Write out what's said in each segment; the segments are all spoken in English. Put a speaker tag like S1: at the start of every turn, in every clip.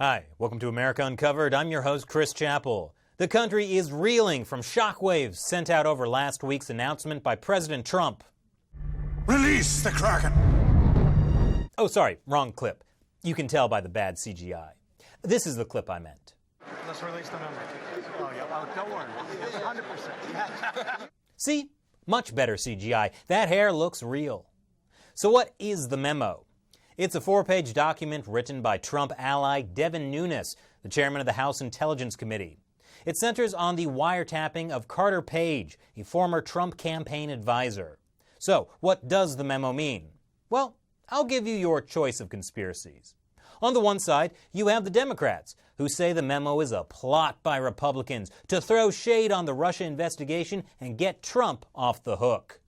S1: Hi, welcome to America Uncovered. I'm your host, Chris Chappell. The country is reeling from shockwaves sent out over last week's announcement by President Trump.
S2: Release the Kraken!
S1: Oh, sorry, wrong clip. You can tell by the bad CGI. This is the clip I meant.
S2: Let's release the memo. Oh, yeah, well, don't worry. 100%.
S1: See? Much better CGI. That hair looks real. So what is the memo? It's a 4-page document written by Trump ally Devin Nunes, the chairman of the House Intelligence Committee. It centers on the wiretapping of Carter Paige, a former Trump campaign advisor. So, what does the memo mean? Well, I'll give you your choice of conspiracies. On the one side, you have the Democrats, who say the memo is a plot by Republicans to throw shade on the Russia investigation and get Trump off the hook.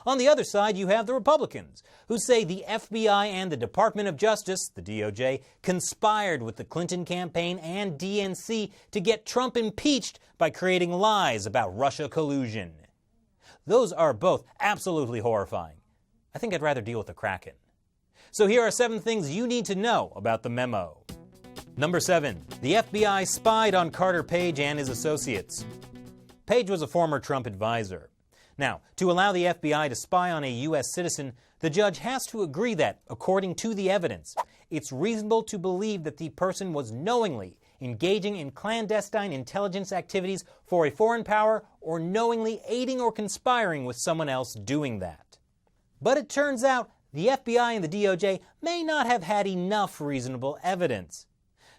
S1: On the other side, you have the Republicans, who say the FBI and the Department of Justice, the DOJ, conspired with the Clinton campaign and DNC to get Trump impeached by creating lies about Russia collusion. Those are both absolutely horrifying. I think I'd rather deal with the Kraken. So here are 7 things you need to know about the memo. Number 7. The FBI spied on Carter Paige and his associates. Paige was a former Trump advisor. Now, to allow the FBI to spy on a U.S. citizen, the judge has to agree that, according to the evidence, it's reasonable to believe that the person was knowingly engaging in clandestine intelligence activities for a foreign power or knowingly aiding or conspiring with someone else doing that. But it turns out the FBI and the DOJ may not have had enough reasonable evidence.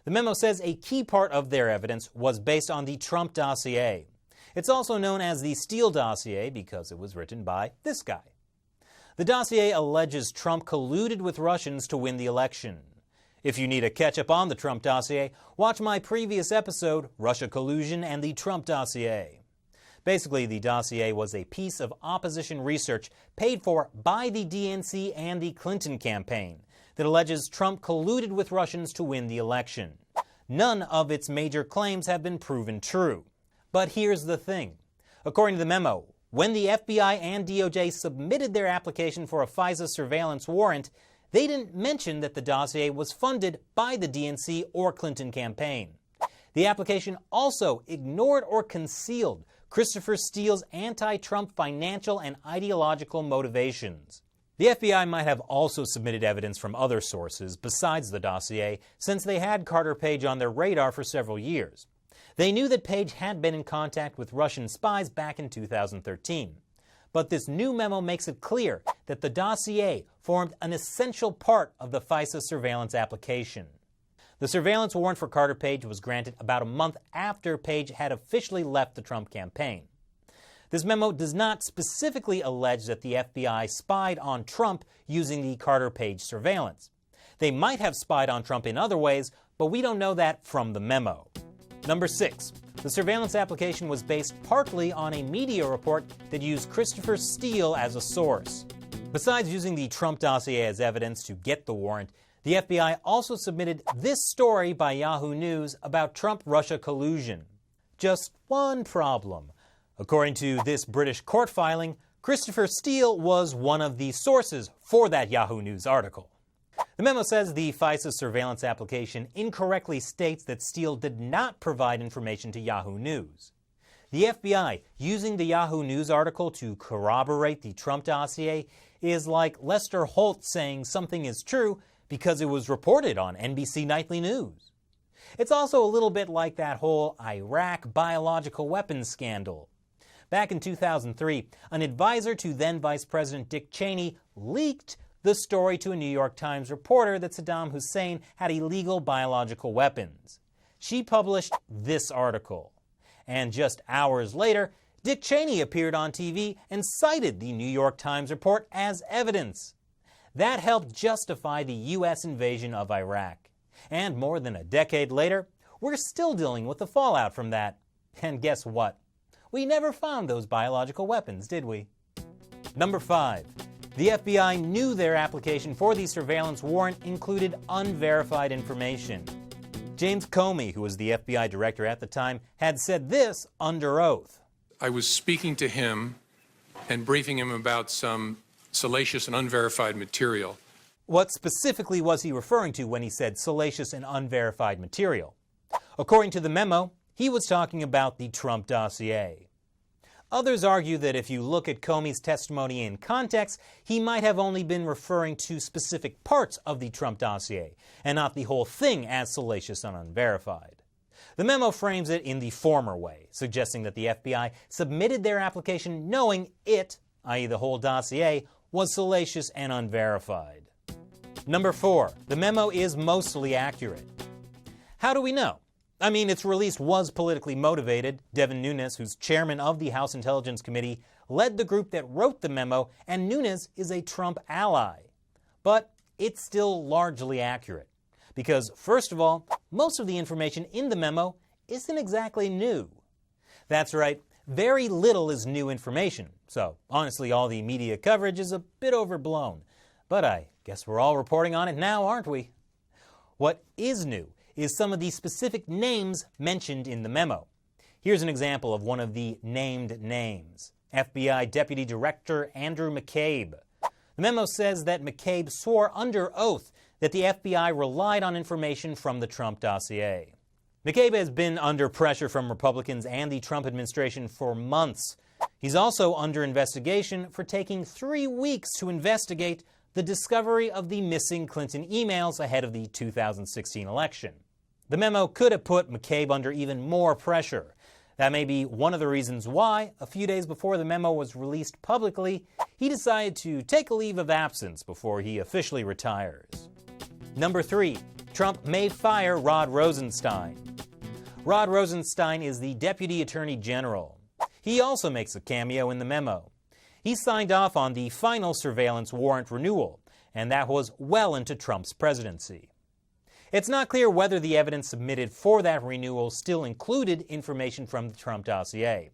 S1: The memo says a key part of their evidence was based on the Trump dossier. It's also known as the Steele dossier because it was written by this guy. The dossier alleges Trump colluded with Russians to win the election. If you need a catch-up on the Trump dossier, watch my previous episode, Russia Collusion and the Trump dossier. Basically, the dossier was a piece of opposition research paid for by the DNC and the Clinton campaign that alleges Trump colluded with Russians to win the election. None of its major claims have been proven true. But here's the thing. According to the memo, when the FBI and DOJ submitted their application for a FISA surveillance warrant, they didn't mention that the dossier was funded by the DNC or Clinton campaign. The application also ignored or concealed Christopher Steele's anti-Trump financial and ideological motivations. The FBI might have also submitted evidence from other sources besides the dossier, since they had Carter Paige on their radar for several years. They knew that Paige had been in contact with Russian spies back in 2013. But this new memo makes it clear that the dossier formed an essential part of the FISA surveillance application. The surveillance warrant for Carter Paige was granted about a month after Paige had officially left the Trump campaign. This memo does not specifically allege that the FBI spied on Trump using the Carter Paige surveillance. They might have spied on Trump in other ways, but we don't know that from the memo. Number 6. The surveillance application was based partly on a media report that used Christopher Steele as a source. Besides using the Trump dossier as evidence to get the warrant, the FBI also submitted this story by Yahoo News about Trump-Russia collusion. Just one problem. According to this British court filing, Christopher Steele was one of the sources for that Yahoo News article. The memo says the FISA surveillance application incorrectly states that Steele did not provide information to Yahoo News. The FBI using the Yahoo News article to corroborate the Trump dossier is like Lester Holt saying something is true because it was reported on NBC Nightly News. It's also a little bit like that whole Iraq biological weapons scandal. Back in 2003, an advisor to then Vice President Dick Cheney leaked the story to a New York Times reporter that Saddam Hussein had illegal biological weapons. She published this article. And just hours later, Dick Cheney appeared on TV and cited the New York Times report as evidence. That helped justify the U.S. invasion of Iraq. And more than a decade later, we're still dealing with the fallout from that. And guess what? We never found those biological weapons, did we? Number 5. The FBI knew their application for the surveillance warrant included unverified information. James Comey, who was the FBI director at the time, had said this under oath.
S3: I was speaking to him and briefing him about some salacious and unverified material.
S1: What specifically was he referring to when he said salacious and unverified material? According to the memo, he was talking about the Trump dossier. Others argue that if you look at Comey's testimony in context, he might have only been referring to specific parts of the Trump dossier, and not the whole thing as salacious and unverified. The memo frames it in the former way, suggesting that the FBI submitted their application knowing it, i.e. the whole dossier, was salacious and unverified. Number 4. The memo is mostly accurate. How do we know? I mean, its release was politically motivated. Devin Nunes, who's chairman of the House Intelligence Committee, led the group that wrote the memo, and Nunes is a Trump ally. But it's still largely accurate. Because, first of all, most of the information in the memo isn't exactly new. That's right, very little is new information. So, honestly, all the media coverage is a bit overblown. But I guess we're all reporting on it now, aren't we? What is new is some of the specific names mentioned in the memo. Here's an example of one of the named names. FBI Deputy Director Andrew McCabe. The memo says that McCabe swore under oath that the FBI relied on information from the Trump dossier. McCabe has been under pressure from Republicans and the Trump administration for months. He's also under investigation for taking 3 weeks to investigate the discovery of the missing Clinton emails ahead of the 2016 election. The memo could have put McCabe under even more pressure. That may be one of the reasons why, a few days before the memo was released publicly, he decided to take a leave of absence before he officially retires. Number 3. Trump may fire Rod Rosenstein. Rod Rosenstein is the Deputy Attorney General. He also makes a cameo in the memo. He signed off on the final surveillance warrant renewal, and that was well into Trump's presidency. It's not clear whether the evidence submitted for that renewal still included information from the Trump dossier,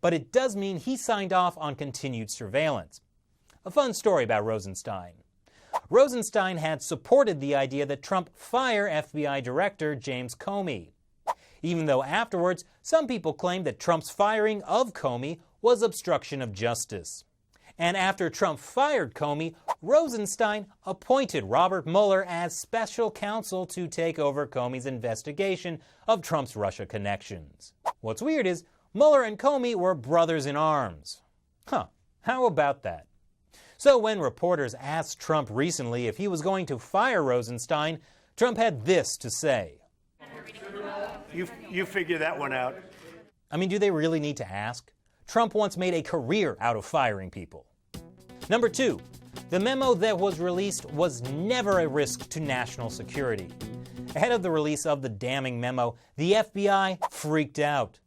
S1: but it does mean he signed off on continued surveillance. A fun story about Rosenstein. Rosenstein had supported the idea that Trump fire FBI Director James Comey, even though afterwards some people claimed that Trump's firing of Comey was obstruction of justice. And after Trump fired Comey, Rosenstein appointed Robert Mueller as special counsel to take over Comey's investigation of Trump's Russia connections. What's weird is Mueller and Comey were brothers in arms. How about that? So when reporters asked Trump recently if he was going to fire Rosenstein, Trump had this to say.
S2: You figure that one out.
S1: I mean, do they really need to ask? Trump once made a career out of firing people. Number 2, the memo that was released was never a risk to national security. Ahead of the release of the damning memo, the FBI freaked out.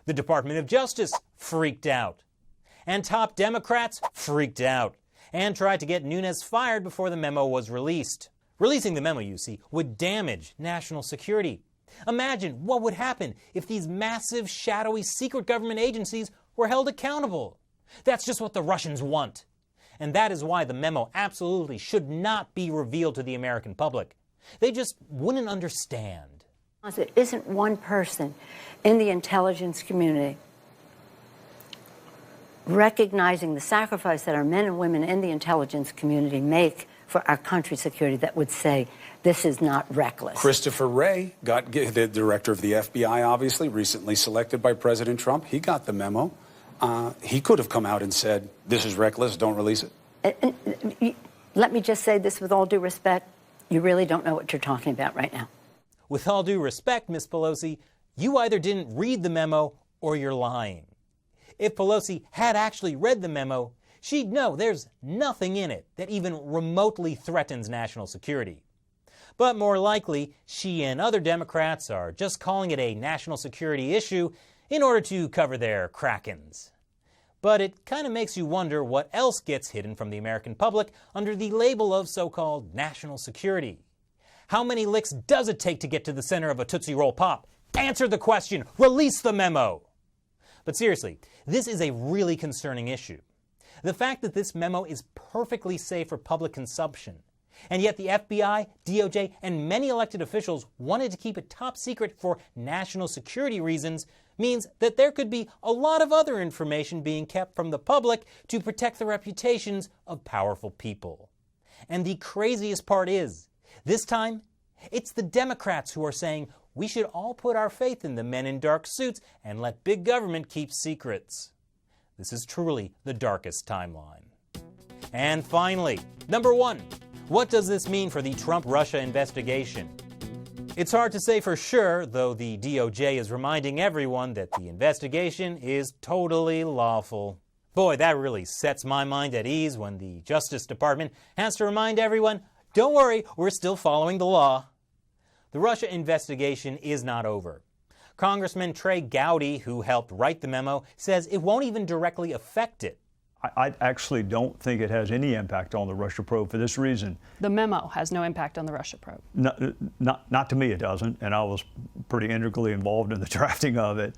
S1: The Department of Justice freaked out. And top Democrats freaked out and tried to get Nunes fired before the memo was released. Releasing the memo, you see, would damage national security. Imagine what would happen if these massive, shadowy secret government agencies were held accountable. That's just what the Russians want. And that is why the memo absolutely should not be revealed to the American public. They just wouldn't understand.
S3: It isn't one person in the intelligence community recognizing the sacrifice that our men and women in the intelligence community make for our country's security that would say this is not reckless.
S4: Christopher Wray, the director of the FBI, obviously, recently selected by President Trump. He got the memo. He could have come out and said, this is reckless, don't release it.
S3: Let me just say this with all due respect. You really don't know what you're talking about right now.
S1: With all due respect, Ms. Pelosi, you either didn't read the memo or you're lying. If Pelosi had actually read the memo, she'd know there's nothing in it that even remotely threatens national security. But more likely, she and other Democrats are just calling it a national security issue in order to cover their krakens. But it kind of makes you wonder what else gets hidden from the American public under the label of so-called national security. How many licks does it take to get to the center of a Tootsie Roll Pop? Answer the question. Release the memo. But seriously, this is a really concerning issue. The fact that this memo is perfectly safe for public consumption, and yet the FBI, DOJ, and many elected officials wanted to keep it top secret for national security reasons means that there could be a lot of other information being kept from the public to protect the reputations of powerful people. And the craziest part is, this time, it's the Democrats who are saying we should all put our faith in the men in dark suits and let big government keep secrets. This is truly the darkest timeline. And finally, number 1, what does this mean for the Trump-Russia investigation? It's hard to say for sure, though the DOJ is reminding everyone that the investigation is totally lawful. Boy, that really sets my mind at ease when the Justice Department has to remind everyone, don't worry, we're still following the law. The Russia investigation is not over. Congressman Trey Gowdy, who helped write the memo, says it won't even directly affect it.
S5: I actually don't think it has any impact on the Russia probe for this reason.
S6: The memo has no impact on the Russia probe.
S5: Not to me it doesn't, and I was pretty integrally involved in the drafting of it.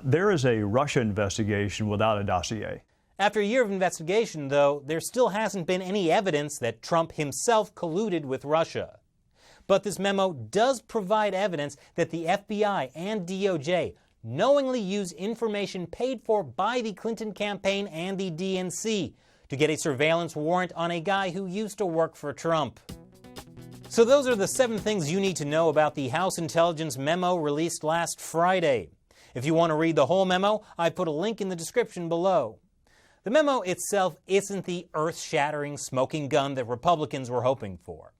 S5: There is a Russia investigation without a dossier.
S1: After a year of investigation, though, there still hasn't been any evidence that Trump himself colluded with Russia. But this memo does provide evidence that the FBI and DOJ knowingly use information paid for by the Clinton campaign and the DNC to get a surveillance warrant on a guy who used to work for Trump. So those are the 7 things you need to know about the House Intelligence Memo released last Friday. If you want to read the whole memo, I put a link in the description below. The memo itself isn't the earth-shattering smoking gun that Republicans were hoping for.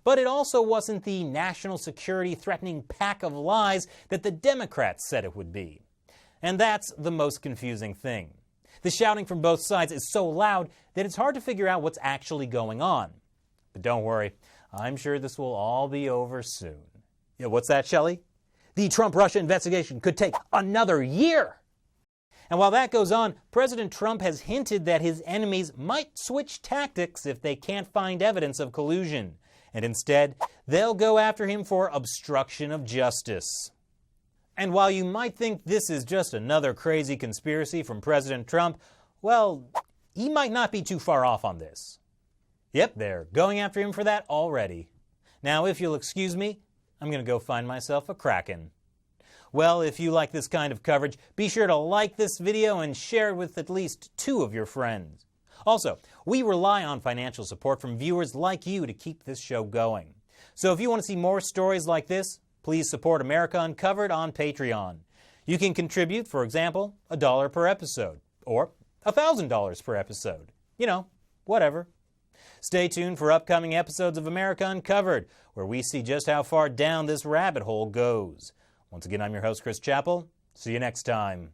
S1: But it also wasn't the national security threatening pack of lies that the Democrats said it would be. And that's the most confusing thing. The shouting from both sides is so loud that it's hard to figure out what's actually going on. But don't worry, I'm sure this will all be over soon. Yeah, what's that, Shelley? The Trump-Russia investigation could take another year! And while that goes on, President Trump has hinted that his enemies might switch tactics if they can't find evidence of collusion. And instead, they'll go after him for obstruction of justice. And while you might think this is just another crazy conspiracy from President Trump, well, he might not be too far off on this. Yep, they're going after him for that already. Now, if you'll excuse me, I'm going to go find myself a Kraken. Well, if you like this kind of coverage, be sure to like this video and share it with at least 2 of your friends. Also, we rely on financial support from viewers like you to keep this show going. So if you want to see more stories like this, please support America Uncovered on Patreon. You can contribute, for example, $1 per episode, or $1,000 per episode. You know, whatever. Stay tuned for upcoming episodes of America Uncovered, where we see just how far down this rabbit hole goes. Once again, I'm your host, Chris Chappell. See you next time.